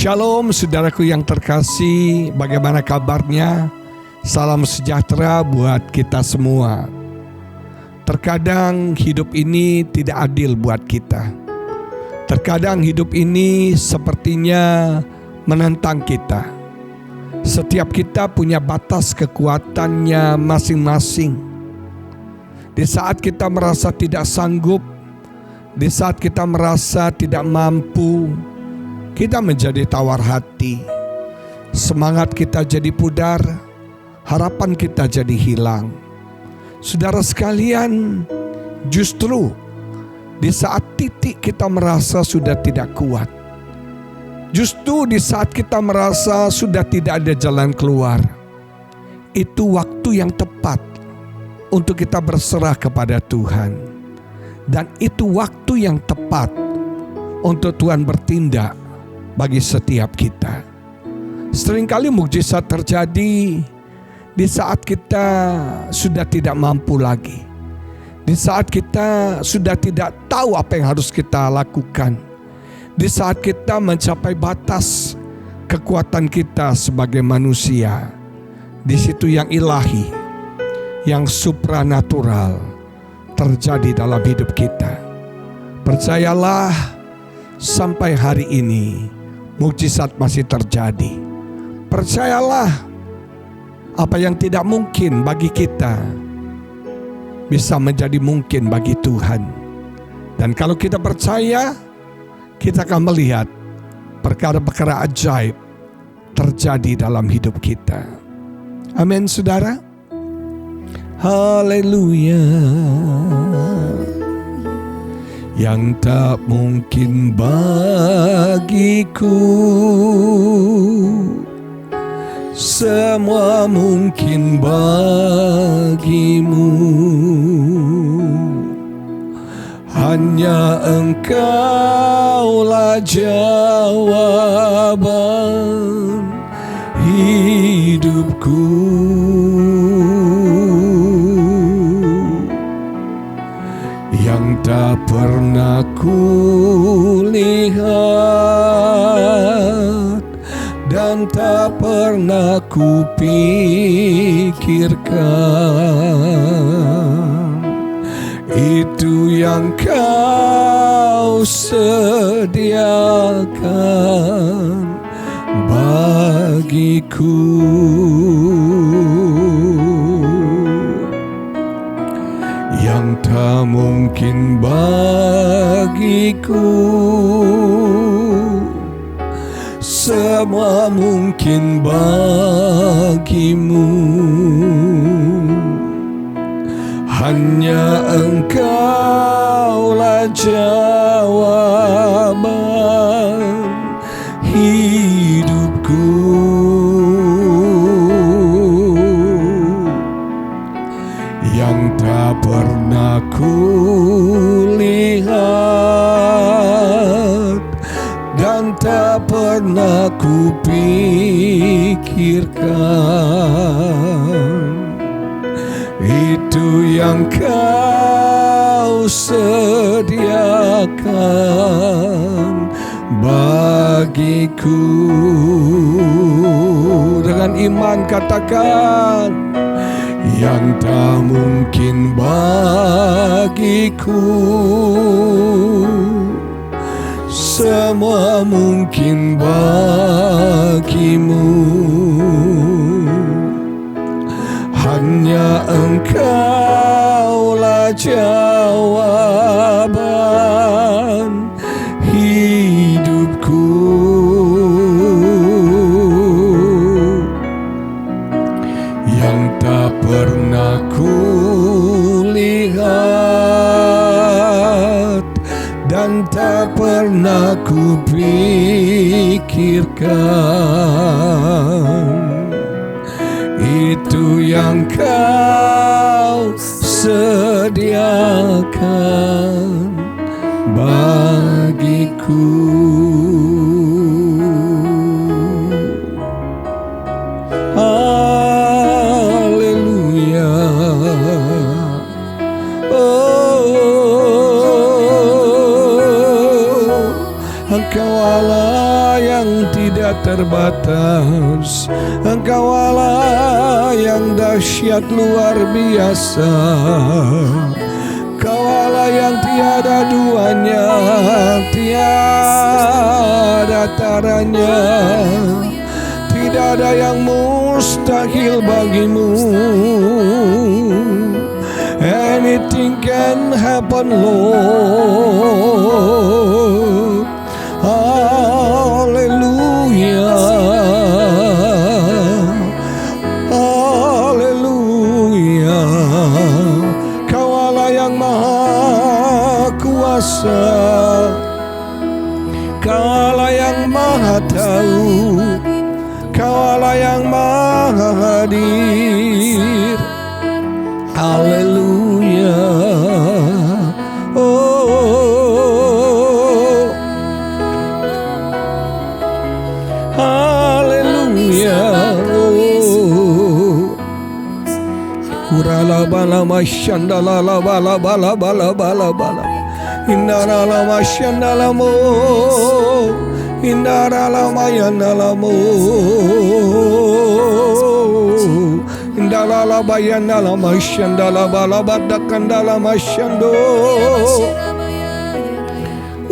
Shalom saudaraku yang terkasih, bagaimana kabarnya? Salam sejahtera buat kita semua. Terkadang hidup ini tidak adil buat kita. Terkadang hidup ini sepertinya menentang kita. Setiap kita punya batas kekuatannya masing-masing. Di saat kita merasa tidak sanggup, di saat kita merasa tidak mampu, kita menjadi tawar hati, semangat kita jadi pudar, harapan kita jadi hilang. Saudara sekalian, justru di saat titik kita merasa sudah tidak kuat, justru di saat kita merasa sudah tidak ada jalan keluar, itu waktu yang tepat untuk kita berserah kepada Tuhan. Dan itu waktu yang tepat untuk Tuhan bertindak bagi setiap kita. Seringkali mukjizat terjadi di saat kita sudah tidak mampu lagi, di saat kita sudah tidak tahu apa yang harus kita lakukan, di saat kita mencapai batas kekuatan kita sebagai manusia. Di situ yang ilahi, yang supranatural terjadi dalam hidup kita. Percayalah, sampai hari ini mukjizat masih terjadi. Percayalah, apa yang tidak mungkin bagi kita bisa menjadi mungkin bagi Tuhan. Dan kalau kita percaya, kita akan melihat perkara-perkara ajaib terjadi dalam hidup kita. Amin, saudara. Haleluya. Yang tak mungkin bagiku, semua mungkin bagimu. Hanya Engkaulah jawaban hidupku. Yang tak pernah kulihat dan tak pernah kupikirkan, itu yang Kau sediakan bagiku. Yang tak mungkin bagiku, semua mungkin bagimu. Hanya Engkaulah jawaban hidupku. Yang tak pernah kulihat dan tak pernah kupikirkan, itu yang Kau sediakan bagiku. Dengan iman katakan, yang tak mungkin bagiku, semua mungkin bagimu. Hanya Engkaulah jawaban hidupku. Yang tak pernah kulihat dan tak pernah kupikirkan, itu yang Kau sediakan bagiku. Haleluya. Engkau Allah yang tidak terbatas. Engkau Allah yang dahsyat luar biasa. Kau Allah yang tiada duanya, tiada taranya. Tidak ada yang mustahil bagimu. Anything can happen, Lord. Hallelujah. Hallelujah. Kau Allah yang maha kuasa. Kau Allah yang maha tahu. Kau Allah yang maha hadir. Haleluya. Oh, haleluya. Urala bala mashandala la bala bala bala bala bala. Indara la mashandala mo. Indara la mayandala mo. Indala bayandala mashandala bala badakandala mashando.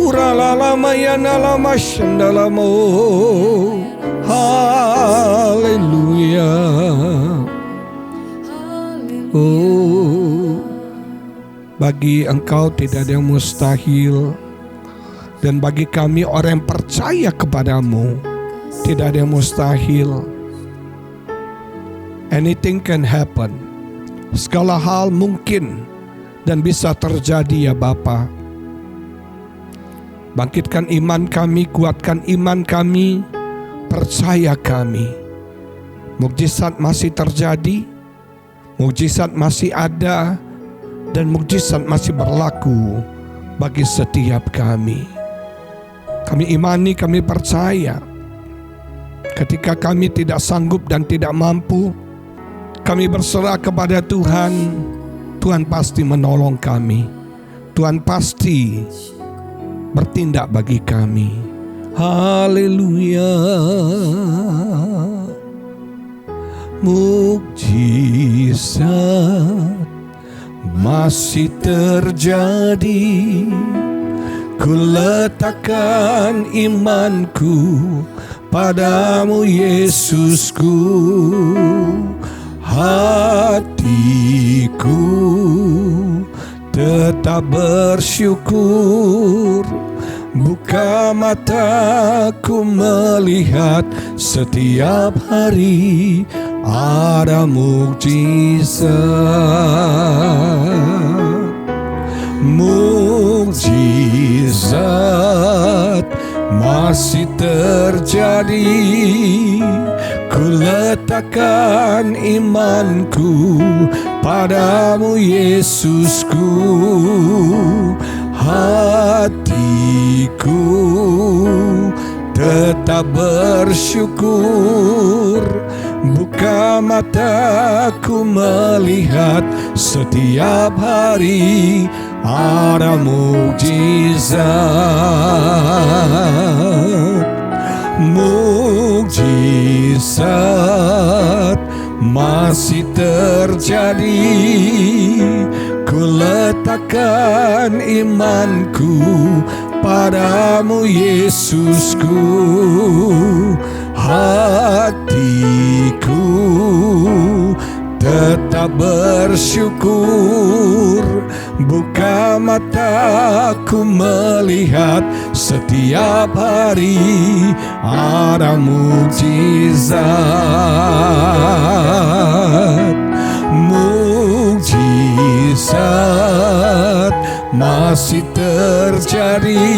Urala mayandala mashandala mo. Haleluya. Oh, bagi Engkau tidak ada yang mustahil. Dan bagi kami orang yang percaya kepadamu, tidak ada yang mustahil. Anything can happen. Segala hal mungkin dan bisa terjadi ya Bapa. Bangkitkan iman kami, kuatkan iman kami, percaya kami. Mukjizat masih terjadi, mukjizat masih ada, dan mukjizat masih berlaku bagi setiap kami. Kami imani, kami percaya. Ketika kami tidak sanggup dan tidak mampu, kami berserah kepada Tuhan. Tuhan pasti menolong kami. Tuhan pasti bertindak bagi kami. Haleluya. Mukjizat masih terjadi. Ku letakkan imanku padamu Yesusku. Hatiku tetap bersyukur. Buka mataku melihat setiap hari ada mukjizat. Mukjizat masih terjadi. Ku letakkan imanku padamu Yesusku. Hatiku tetap bersyukur. Buka mataku melihat setiap hari ada mukjizat. Mukjizat masih terjadi. Ku letakkan imanku padamu Yesusku. Hatiku tetap bersyukur. Buka mataku melihat setiap hari ada mukjizat. Mukjizat masih terjadi.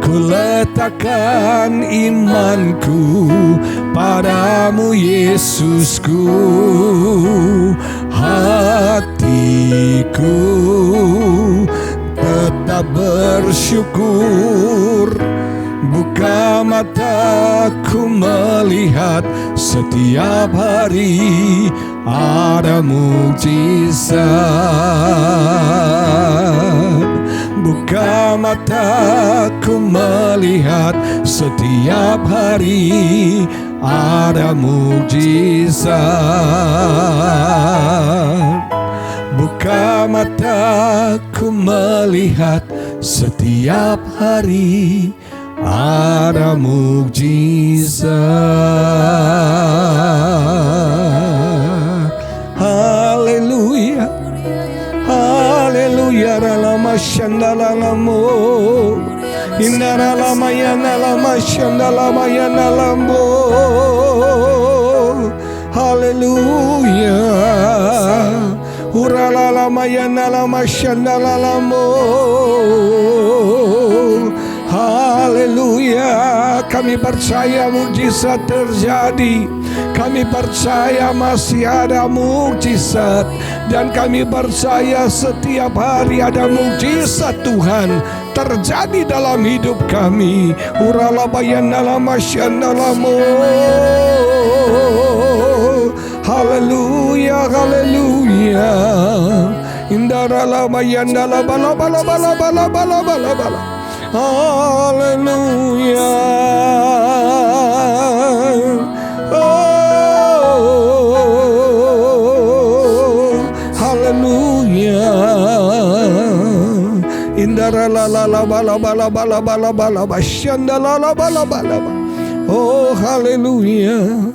Ku letakkan imanku padamu Yesusku. Hatiku tetap bersyukur. Buka mataku melihat setiap hari ada mukjizat. Buka mataku melihat setiap hari ada mukjizat. Buka mataku melihat setiap hari ada mukjizat. Haleluya, haleluya. Lama shandala lamo, indara lama yana lama shandala lama yana lambo. Haleluya. Urala lama yana lama shandala lamo. Haleluya. Kami percaya mukjizat terjadi. Kami percaya masih ada mukjizat. Dan kami percaya setiap hari ada mukjizat Tuhan terjadi dalam hidup kami. Urala bayana lama shandalamo. Haleluya, haleluya. Indara lama yanda la bala bala bala bala bala bala bala. Haleluya. Oh, haleluya. Indara la la la bala bala bala bala bala basyanda la la bala bala. Oh, haleluya.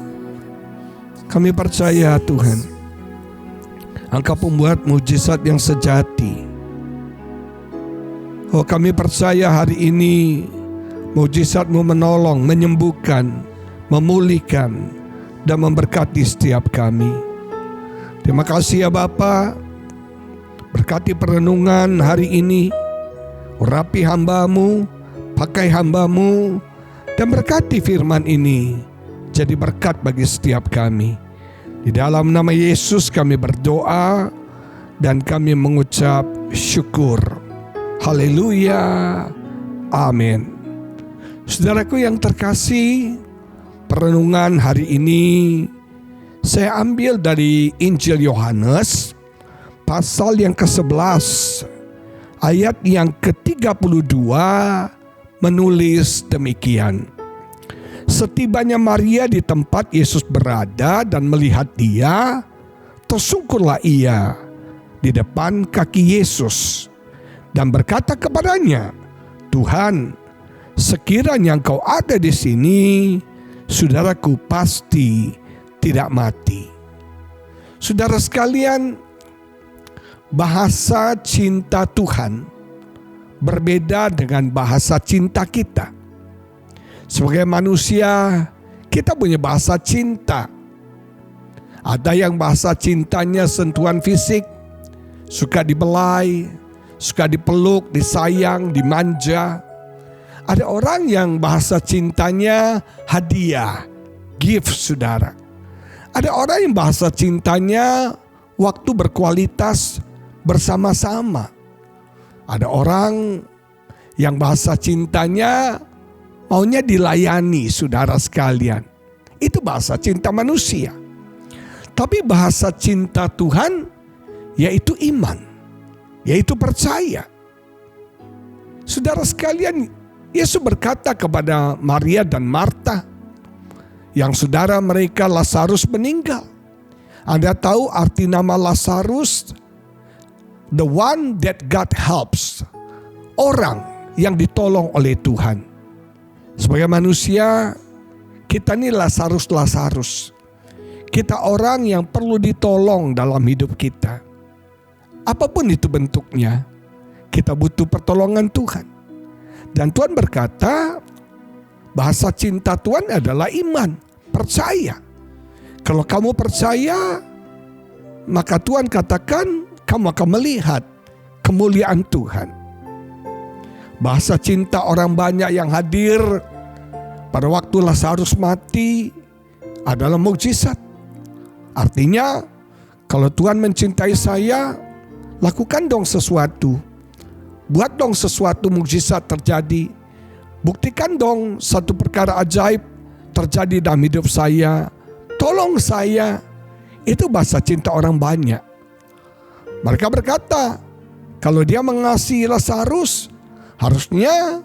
Kami percaya Tuhan, Engkau pembuat mujizat yang sejati. Oh, kami percaya hari ini mujizat-Mu menolong, menyembuhkan, memulihkan, dan memberkati setiap kami. Terima kasih ya Bapa. Berkati perenungan hari ini. Urapi hamba-Mu, pakai hamba-Mu, dan berkati firman ini jadi berkat bagi setiap kami. Di dalam nama Yesus kami berdoa dan kami mengucap syukur. Haleluya. Amin. Saudaraku yang terkasih, perenungan hari ini saya ambil dari Injil Yohanes pasal yang ke-11 ayat yang ke-32 menulis demikian. Setibanya Maria di tempat Yesus berada dan melihat Dia, tersungkurlah ia di depan kaki Yesus dan berkata kepadanya, "Tuhan, sekiranya Engkau ada di sini, saudaraku pasti tidak mati." Saudara sekalian, bahasa cinta Tuhan berbeda dengan bahasa cinta kita. Sebagai manusia, kita punya bahasa cinta. Ada yang bahasa cintanya sentuhan fisik, suka dibelai, suka dipeluk, disayang, dimanja. Ada orang yang bahasa cintanya hadiah, gift saudara. Ada orang yang bahasa cintanya waktu berkualitas bersama-sama. Ada orang yang bahasa cintanya maunya dilayani saudara sekalian. Itu bahasa cinta manusia. Tapi bahasa cinta Tuhan yaitu iman, yaitu percaya. Saudara sekalian, Yesus berkata kepada Maria dan Marta, yang saudara mereka Lazarus meninggal. Anda tahu arti nama Lazarus? The one that God helps. Orang yang ditolong oleh Tuhan. Sebagai manusia, kita ini Lazarus. Kita orang yang perlu ditolong dalam hidup kita. Apapun itu bentuknya, kita butuh pertolongan Tuhan. Dan Tuhan berkata, bahasa cinta Tuhan adalah iman, percaya. Kalau kamu percaya, maka Tuhan katakan kamu akan melihat kemuliaan Tuhan. Bahasa cinta orang banyak yang hadir pada waktu Lazarus mati adalah mukjizat. Artinya, kalau Tuhan mencintai saya, lakukan dong sesuatu. Buat dong sesuatu mukjizat terjadi. Buktikan dong satu perkara ajaib terjadi dalam hidup saya. Tolong saya. Itu bahasa cinta orang banyak. Mereka berkata, Kalau dia mengasihi Lazarus, harusnya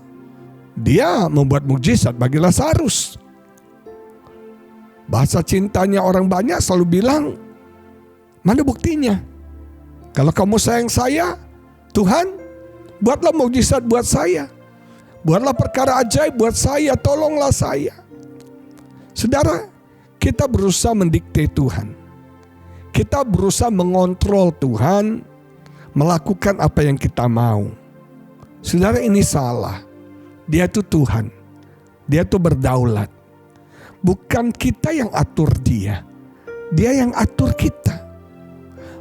dia membuat mukjizat bagi Lazarus. Bahasa cintanya orang banyak selalu bilang, mana buktinya? Kalau kamu sayang saya, Tuhan, buatlah mukjizat buat saya. Buatlah perkara ajaib buat saya, tolonglah saya. Saudara, kita berusaha mendikte Tuhan. Kita berusaha mengontrol Tuhan, melakukan apa yang kita mau. Saudara, ini salah. Dia itu Tuhan. Dia itu berdaulat. Bukan kita yang atur dia. Dia yang atur kita.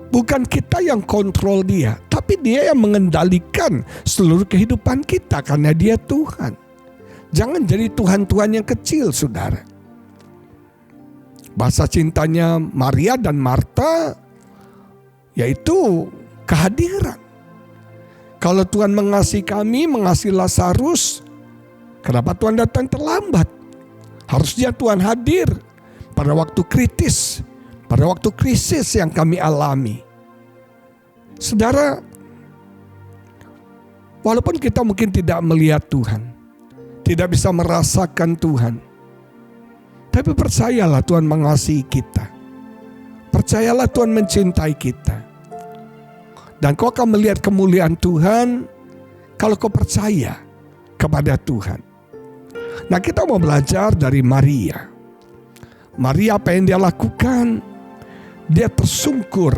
Bukan kita yang kontrol dia, tapi dia yang mengendalikan seluruh kehidupan kita karena dia Tuhan. Jangan jadi Tuhan-Tuhan yang kecil, saudara. Bahasa cintanya Maria dan Marta yaitu kehadiran. Kalau Tuhan mengasihi kami, mengasihi Lazarus, kenapa Tuhan datang terlambat? Harusnya Tuhan hadir pada waktu kritis, pada waktu krisis yang kami alami. Saudara, walaupun kita mungkin tidak melihat Tuhan, tidak bisa merasakan Tuhan, tapi percayalah Tuhan mengasihi kita. Percayalah Tuhan mencintai kita. Dan kau akan melihat kemuliaan Tuhan kalau kau percaya kepada Tuhan. Nah, kita mau belajar dari Maria. Maria, apa yang dia lakukan? Dia tersungkur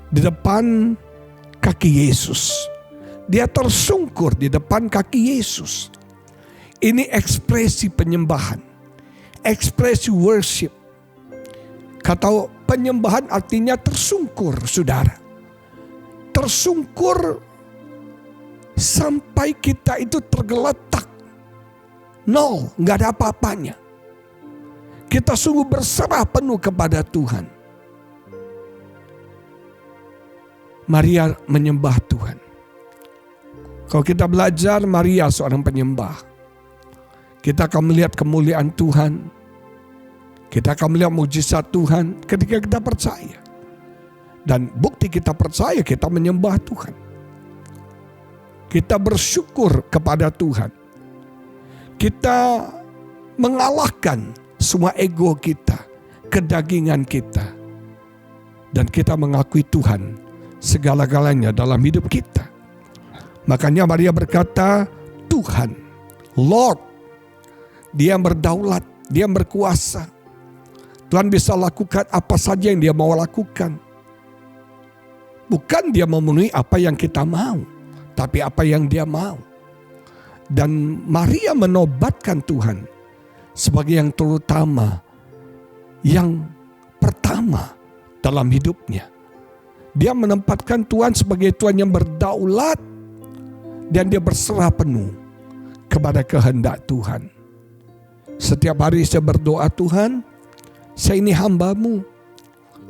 di depan kaki Yesus. Dia tersungkur di depan kaki Yesus. Ini ekspresi penyembahan, ekspresi worship. Kata penyembahan artinya tersungkur, saudara. Tersungkur sampai kita itu tergeletak. Nol, gak ada apa-apanya. Kita sungguh berserah penuh kepada Tuhan. Maria menyembah Tuhan. Kalau kita belajar, Maria seorang penyembah. Kita akan melihat kemuliaan Tuhan. Kita akan melihat mukjizat Tuhan ketika kita percaya. Dan bukti kita percaya, kita menyembah Tuhan. Kita bersyukur kepada Tuhan. Kita mengalahkan semua ego kita, kedagingan kita. Dan kita mengakui Tuhan segala-galanya dalam hidup kita. Makanya Maria berkata, Tuhan, Lord. Dia yang berdaulat, dia yang berkuasa. Tuhan bisa lakukan apa saja yang dia mau lakukan. Bukan dia memenuhi apa yang kita mau, tapi apa yang dia mau. Dan Maria menobatkan Tuhan sebagai yang terutama, yang pertama dalam hidupnya. Dia menempatkan Tuhan sebagai Tuhan yang berdaulat dan dia berserah penuh kepada kehendak Tuhan. Setiap hari saya berdoa, Tuhan, saya ini hamba-Mu,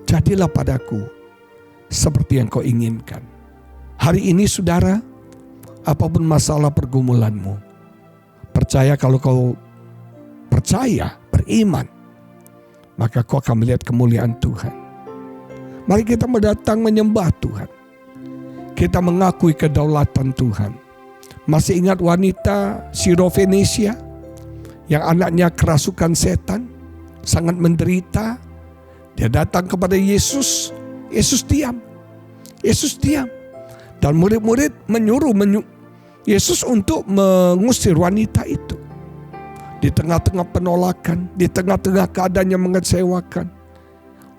jadilah padaku seperti yang kau inginkan. Hari ini saudara, apapun masalah pergumulanmu, percaya kalau kau percaya, beriman, maka kau akan melihat kemuliaan Tuhan. Mari kita mendatang menyembah Tuhan. Kita mengakui kedaulatan Tuhan. Masih ingat wanita Sirofenesia yang anaknya kerasukan setan, sangat menderita. Dia datang kepada Yesus. Yesus diam. Yesus diam. Dan murid-murid menyuruh Yesus untuk mengusir wanita itu. Di tengah-tengah penolakan, di tengah-tengah keadaan yang mengecewakan,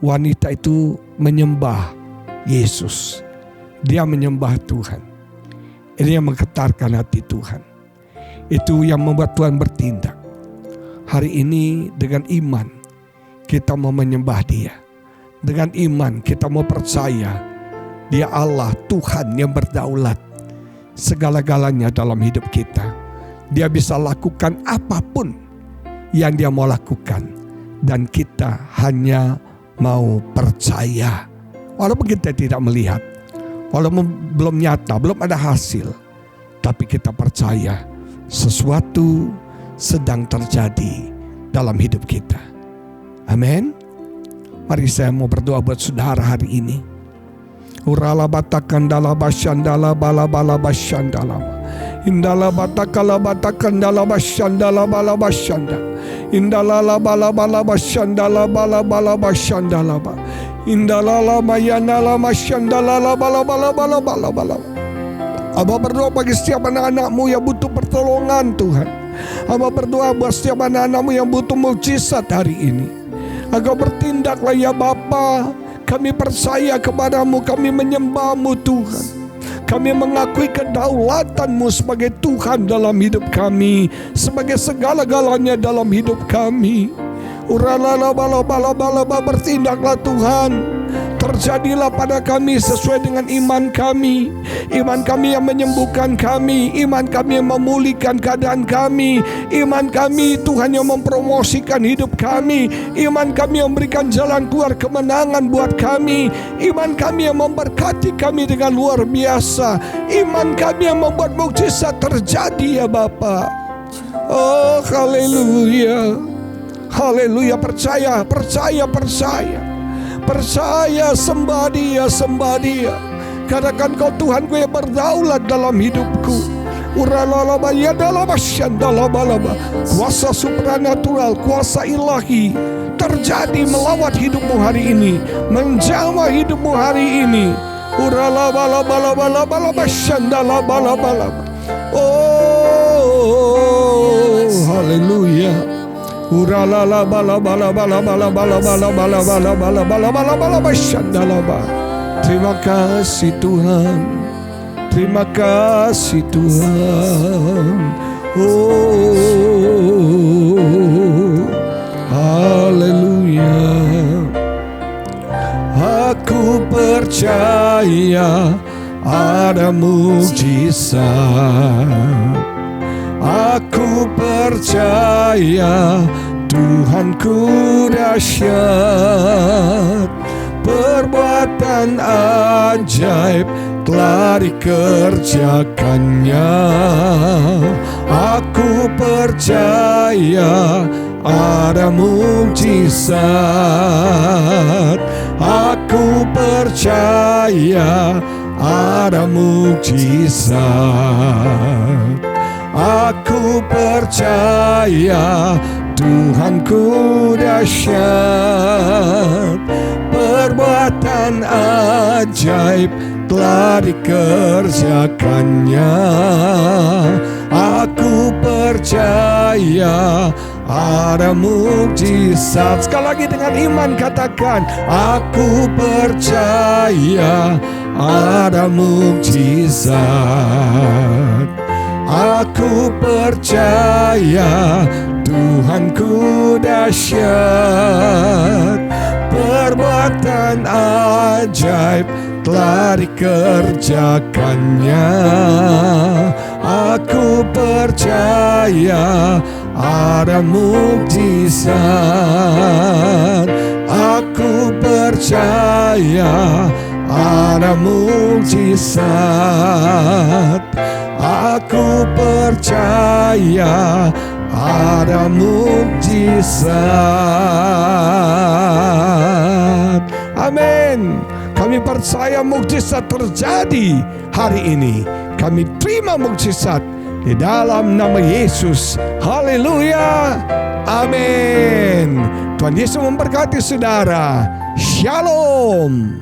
wanita itu menyembah Yesus. Dia menyembah Tuhan. Ini yang menggetarkan hati Tuhan. Itu yang membuat Tuhan bertindak. Hari ini dengan iman kita mau menyembah Dia. Dengan iman kita mau percaya Dia Allah, Tuhan yang berdaulat segala-galanya dalam hidup kita. Dia bisa lakukan apapun yang Dia mau lakukan. Dan kita hanya mau percaya. Walaupun kita tidak melihat, walaupun belum nyata, belum ada hasil, tapi kita percaya sesuatu sedang terjadi dalam hidup kita. Amin. Mari saya mau berdoa buat saudara hari ini. Urala batakandala basyandala bala bala basyandala. Indala batakala batakandala basyandala bala basyanda. Indala la bala bala basyandala bala bala basyandala ba. Indala la mayana la masyandala la bala bala bala bala bala. Abah berdoa bagi setiap anak-anakmu yang butuh pertolongan Tuhan. Abah berdoa buat setiap anak-anakmu yang butuh mukjizat hari ini. Engkau bertindaklah ya Bapa. Kami percaya kepadamu, kami menyembahmu Tuhan. Kami mengakui kedaulatanmu sebagai Tuhan dalam hidup kami, sebagai segala-galanya dalam hidup kami. Uralabalabalabalaba, bertindaklah Tuhan. Terjadilah pada kami sesuai dengan iman kami. Iman kami yang menyembuhkan kami. Iman kami yang memulihkan keadaan kami. Iman kami Tuhan yang mempromosikan hidup kami. Iman kami yang memberikan jalan keluar kemenangan buat kami. Iman kami yang memberkati kami dengan luar biasa. Iman kami yang membuat mukjizat terjadi ya Bapa. Oh haleluya. Haleluya, percaya, percaya, percaya. Percaya, sembah Dia, sembah Dia. Katakan kau Tuhanku yang berdaulat dalam hidupku. Kuasa supranatural, kuasa ilahi terjadi melawat hidupmu hari ini, menjamah hidupmu hari ini. Oh, haleluya. Urala bala bala bala bala bala bala bala bala bala bala bala bala basyandalaba. Terima kasih Tuhan. Terima kasih Tuhan. Oh, haleluya. Aku percaya ada mukjizat. Aku percaya Tuhanku dahsyat. Perbuatan ajaib telah dikerjakannya. Aku percaya ada mukjizat. Aku percaya ada mukjizat. Aku percaya Tuhanku dahsyat. Perbuatan ajaib telah dikerjakannya. Aku percaya ada mukjizat. Sekali lagi dengan iman katakan, aku percaya ada mukjizat. Aku percaya Tuhanku dahsyat. Perbuatan ajaib telah dikerjakannya. Aku percaya ada mukjizat. Aku percaya ada mukjizat. Aku percaya ada mukjizat. Amin. Kami percaya mukjizat terjadi hari ini. Kami terima mukjizat di dalam nama Yesus. Haleluya. Amin. Tuhan Yesus memberkati saudara. Shalom.